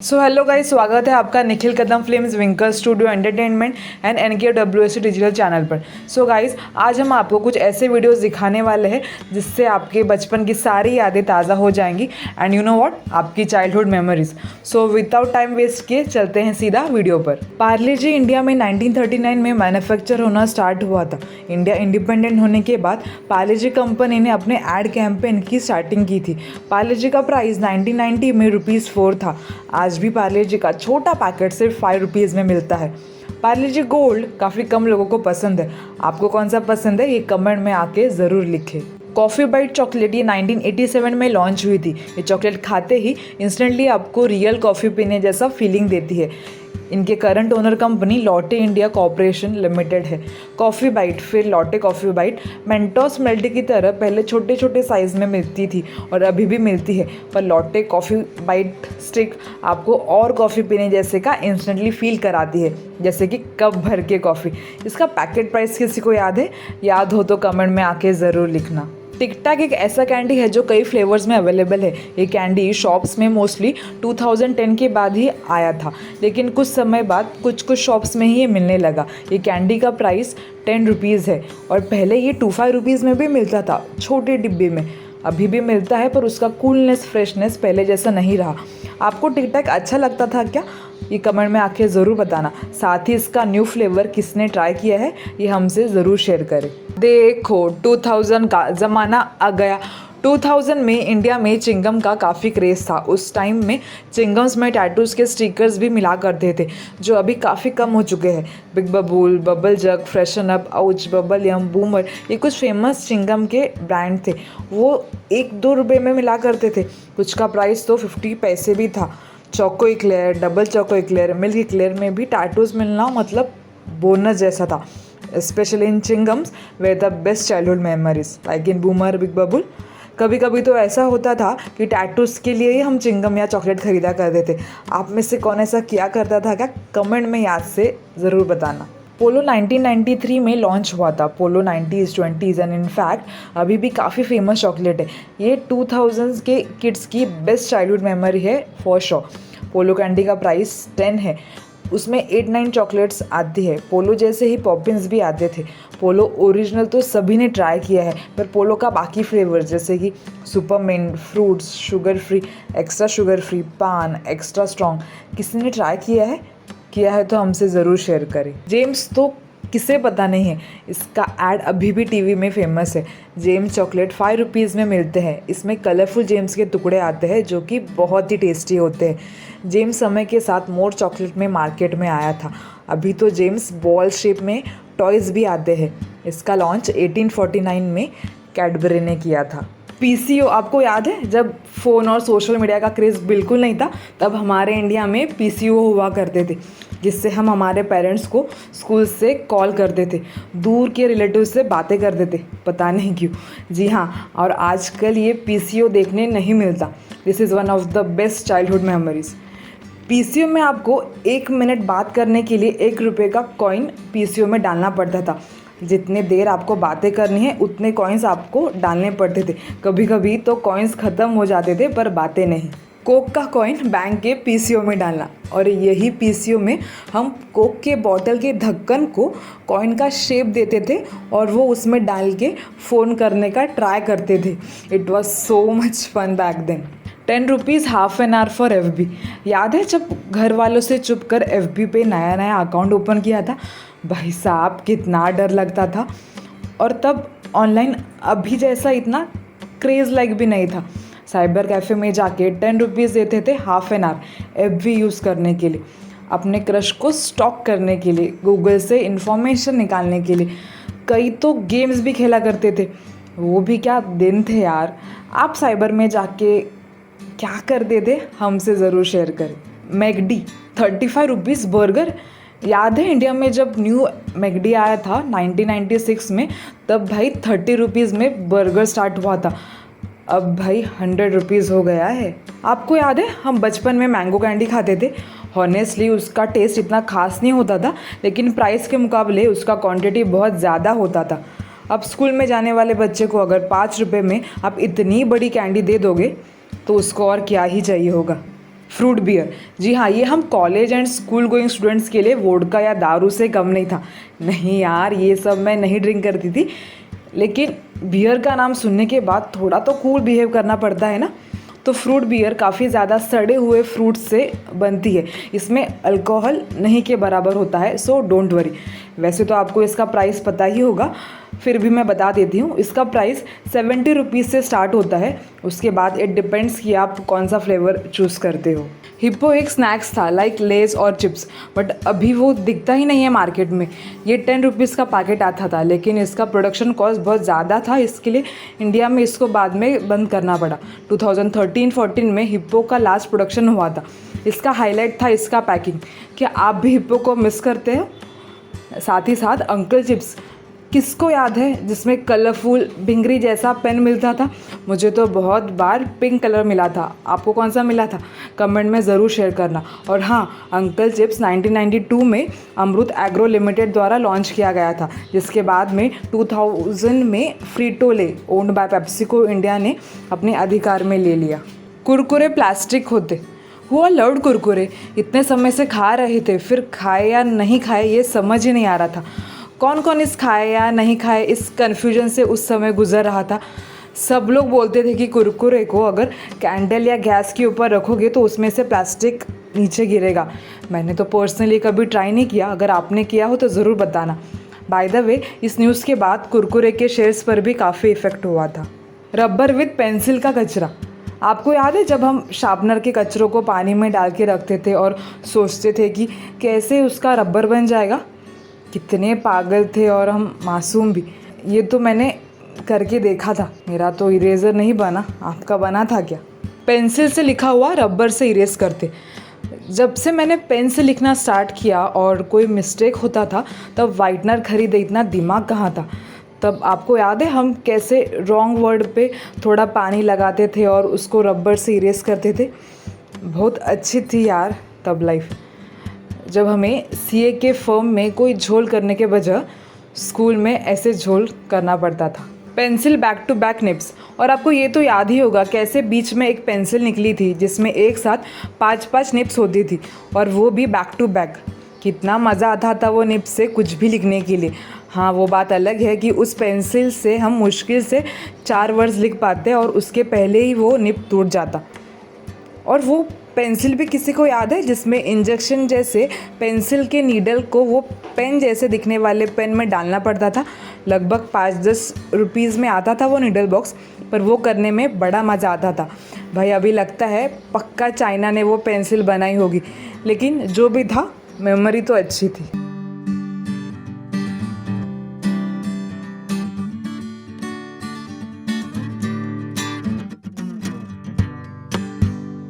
So hello guys, स्वागत है आपका Nikhil Kadam films Winker studio entertainment and NKWSC digital channel पर। सो गाइस, आज हम आपको कुछ ऐसे वीडियोस दिखाने वाले हैं जिससे आपके बचपन की सारी यादें ताज़ा हो जाएंगी एंड यू नो व्हाट, आपकी childhood memories. So without time waste किए चलते हैं सीधा वीडियो पर। पार्ले जी इंडिया में 1939 में मैन्युफैक्चर होना स्टार्ट हुआ था। इंडिया इंडिपेंडेंट होने के बाद पार्ले जी कंपनी ने अपने एड कैंपेन की स्टार्टिंग की थी। पार्ले जी का प्राइस 1990 में ₹4 था। आज भी पार्ले जी का छोटा पैकेट सिर्फ ₹5 में मिलता है। पार्ले जी गोल्ड काफ़ी कम लोगों को पसंद है। आपको कौन सा पसंद है ये कमेंट में आके ज़रूर लिखें। कॉफ़ी बाइट चॉकलेट ये 1987 में लॉन्च हुई थी। ये चॉकलेट खाते ही इंस्टेंटली आपको रियल कॉफ़ी पीने जैसा फीलिंग देती है। इनके current owner company Lotte India Corporation Limited है। कॉफ़ी बाइट फिर Lotte coffee bite Mentos milk की तरह पहले छोटे छोटे साइज़ में मिलती थी और अभी भी मिलती है, पर लॉटे कॉफ़ी बाइट स्टिक आपको और कॉफ़ी पीने जैसे का इंस्टेंटली फील कराती है, जैसे कि कप भर के कॉफ़ी। इसका पैकेट प्राइस किसी को याद है? याद हो तो कमेंट में आके ज़रूर लिखना। टिक टैक एक ऐसा कैंडी है जो कई फ्लेवर्स में अवेलेबल है। ये कैंडी शॉप्स में मोस्टली 2010 के बाद ही आया था, लेकिन कुछ समय बाद कुछ शॉप्स में ही ये मिलने लगा। ये कैंडी का प्राइस ₹10 है और पहले ये ₹25 में भी मिलता था, छोटे डिब्बे में। अभी भी मिलता है, पर उसका कूलनेस फ्रेशनेस पहले जैसा नहीं रहा। आपको टिक टैक अच्छा लगता था क्या? ये कमेंट में आके ज़रूर बताना। साथ ही इसका न्यू फ्लेवर किसने ट्राई किया है ये हमसे ज़रूर शेयर करें। देखो 2000 का ज़माना आ गया। 2000 में इंडिया में चिंगम का काफ़ी क्रेज़ था। उस टाइम में चिंगम्स में टैटूज़ के स्टिकर्स भी मिला करते थे, जो अभी काफ़ी कम हो चुके हैं। बिग बबूल, बबल जग, फ्रेशन अप, आउच, बबल यम, बूमर, ये कुछ फेमस चिंगम के ब्रांड थे। वो ₹1-2 में मिला करते थे। कुछ का प्राइस तो 50 पैसे भी था। Choco eclair, double choco eclair, milk eclair में भी टैटूज़ मिलना मतलब बोनस जैसा था। Specially in chewing gums were the best childhood memories like in Boomer, Big Babol. कभी कभी तो ऐसा होता था कि टैटूज़ के लिए ही हम चिंगम या चॉकलेट खरीदा करते थे। आप में से कौन ऐसा किया करता था क्या? कमेंट में याद से ज़रूर बताना। पोलो 1993 में लॉन्च हुआ था। पोलो 90s 20s एंड इनफैक्ट अभी भी काफ़ी फेमस चॉकलेट है। ये 2000s के किड्स की बेस्ट चाइल्डहुड मेमोरी है फॉर श्योर। पोलो कैंडी का प्राइस 10 है। उसमें 8-9 चॉकलेट्स आती है। पोलो जैसे ही पॉपिन्स भी आते थे। पोलो ओरिजिनल तो सभी ने ट्राई किया है, पर पोलो का बाकी फ्लेवर्स जैसे कि supermint, fruits, sugar free, extra sugar free, paan, extra strong, किसी ने ट्राई किया है तो हमसे ज़रूर शेयर करें। जेम्स तो किसे पता नहीं है, इसका ऐड अभी भी टीवी में फेमस है। जेम्स चॉकलेट ₹5 में मिलते हैं। इसमें कलरफुल जेम्स के टुकड़े आते हैं जो कि बहुत ही टेस्टी होते हैं। जेम्स समय के साथ मोर चॉकलेट में मार्केट में आया था। अभी तो जेम्स बॉल शेप में टॉयज़ भी आते हैं। इसका लॉन्च 1849 में कैडबरी ने किया था। PCO आपको याद है? जब फ़ोन और सोशल मीडिया का क्रेज़ बिल्कुल नहीं था, तब हमारे इंडिया में PCO हुआ करते थे, जिससे हम हमारे पेरेंट्स को स्कूल से कॉल करते थे, दूर के रिलेटिव से बातें करते थे, पता नहीं क्यों। जी हाँ, और आजकल ये PCO देखने नहीं मिलता। This is one of the best childhood memories. PCO में आपको 1 मिनट बात करने के लिए ₹1 का कॉइन PCO में डालना पड़ता था। जितने देर आपको बातें करनी है उतने कॉइन्स आपको डालने पड़ते थे। कभी कभी तो कॉइन्स ख़त्म हो जाते थे, पर बातें नहीं। कोक का कॉइन बैंक के PCO में डालना, और यही PCO में हम कोक के बॉटल के ढक्कन को कॉइन का शेप देते थे और वो उसमें डाल के फ़ोन करने का ट्राई करते थे। It was so much fun back then. ₹10 half an hour for FB। याद है जब घर वालों से छुप कर FB पे नया अकाउंट ओपन किया था? भाई साहब, कितना डर लगता था। और तब ऑनलाइन अभी जैसा इतना क्रेज़ लाइक भी नहीं था। साइबर कैफ़े में जाके ₹10 देते थे half an our FB use करने के लिए, अपने क्रश को स्टॉक करने के लिए, गूगल से इन्फॉर्मेशन निकालने के लिए। कई तो गेम्स भी खेला करते थे। वो भी क्या दिन थे यार। आप साइबर में जाके क्या करते थे हमसे ज़रूर शेयर करें। McD ₹35 burger. याद है इंडिया में जब न्यू मैकडी आया था 1996 में, तब भाई ₹30 में बर्गर स्टार्ट हुआ था। अब भाई ₹100 हो गया है। आपको याद है हम बचपन में मैंगो कैंडी खाते थे? हॉनेस्टली उसका टेस्ट इतना खास नहीं होता था, लेकिन प्राइस के मुकाबले उसका क्वांटिटी बहुत ज़्यादा होता था। अब स्कूल में जाने वाले बच्चे को अगर ₹5 में आप इतनी बड़ी कैंडी दे दोगे तो उसको और क्या ही चाहिए होगा। Fruit beer. जी हाँ, ये हम college and school going students के लिए वोडका या दारू से कम नहीं था। नहीं यार, ये सब मैं नहीं ड्रिंक करती थी, लेकिन बियर का नाम सुनने के बाद थोड़ा तो कूल बिहेव करना पड़ता है ना। तो फ्रूट बियर काफ़ी ज़्यादा सड़े हुए फ्रूट से बनती है। इसमें अल्कोहल नहीं के बराबर होता है, सो डोंट वरी। वैसे तो आपको इसका प्राइस पता ही होगा, फिर भी मैं बता देती हूँ। इसका प्राइस 70 रुपीज़ से स्टार्ट होता है। उसके बाद इट डिपेंड्स कि आप कौन सा फ्लेवर चूज़ करते हो। हिप्पो एक स्नैक्स था लाइक लेज और चिप्स, बट अभी वो दिखता ही नहीं है मार्केट में। ये 10 रुपीज़ का पैकेट आता था, लेकिन इसका प्रोडक्शन कॉस्ट बहुत ज़्यादा था, इसके लिए इंडिया में इसको बाद में बंद करना पड़ा। 2013-14 में हिप्पो का लास्ट प्रोडक्शन हुआ था। इसका हाईलाइट था इसका पैकिंग। क्या आप भी हिप्पो को मिस करते हो? साथ ही साथ अंकल चिप्स, किसको याद है जिसमें कलरफुल भिंगरी जैसा पेन मिलता था? मुझे तो बहुत बार पिंक कलर मिला था। आपको कौन सा मिला था? कमेंट में ज़रूर शेयर करना। और हाँ, अंकल चिप्स 1992 में अमृत एग्रो लिमिटेड द्वारा लॉन्च किया गया था, जिसके बाद में 2000 में फ्रीटोले ओन्ड बाय पेप्सी को इंडिया ने अपने अधिकार में ले लिया। कुरकुरे प्लास्टिक होते, हुआ लर्ड कुरकुरे इतने समय से खा रहे थे, फिर खाए या नहीं खाए ये समझ ही नहीं आ रहा था। कौन कौन इस खाए या नहीं खाए इस कन्फ्यूजन से उस समय गुजर रहा था। सब लोग बोलते थे कि कुरकुरे को अगर कैंडल या गैस के ऊपर रखोगे तो उसमें से प्लास्टिक नीचे गिरेगा। मैंने तो पर्सनली कभी ट्राई नहीं किया, अगर आपने किया हो तो ज़रूर बताना। बाय द वे, इस न्यूज़ के बाद कुरकुरे के शेयर्स पर भी काफ़ी इफ़ेक्ट हुआ था। रबर विद पेंसिल का कचरा, आपको याद है जब हम शार्पनर के कचरों को पानी में डाल के रखते थे और सोचते थे कि कैसे उसका रबर बन जाएगा? कितने पागल थे और हम मासूम भी। ये तो मैंने करके देखा था। मेरा तो इरेज़र नहीं बना, आपका बना था क्या? पेंसिल से लिखा हुआ रबर से इरेज करते। जब से मैंने पेन से लिखना स्टार्ट किया और कोई मिस्टेक होता था तब वाइटनर खरीदे, इतना दिमाग कहाँ था। तब आपको याद है हम कैसे रॉन्ग वर्ड पे थोड़ा पानी लगाते थे और उसको रबर से इरेज करते थे। बहुत अच्छी थी यार तब लाइफ, जब हमें सीए के फर्म में कोई झोल करने के बजाय स्कूल में ऐसे झोल करना पड़ता था। पेंसिल बैक टू बैक निप्स, और आपको ये तो याद ही होगा कैसे बीच में एक पेंसिल निकली थी जिसमें एक साथ 5-5 निप्स होती थी, और वो भी बैक टू बैक। कितना मज़ा आता था वो निप्स से कुछ भी लिखने के लिए। हाँ, वो बात अलग है कि उस पेंसिल से हम मुश्किल से 4 वर्ड्स लिख पाते और उसके पहले ही वो निप टूट जाता। और वो पेंसिल भी किसी को याद है जिसमें इंजेक्शन जैसे पेंसिल के नीडल को वो पेन जैसे दिखने वाले पेन में डालना पड़ता था। लगभग 5-10 रुपीज़ में आता था वो नीडल बॉक्स, पर वो करने में बड़ा मज़ा आता था भाई। अभी लगता है पक्का चाइना ने वो पेंसिल बनाई होगी, लेकिन जो भी था मेमोरी तो अच्छी थी।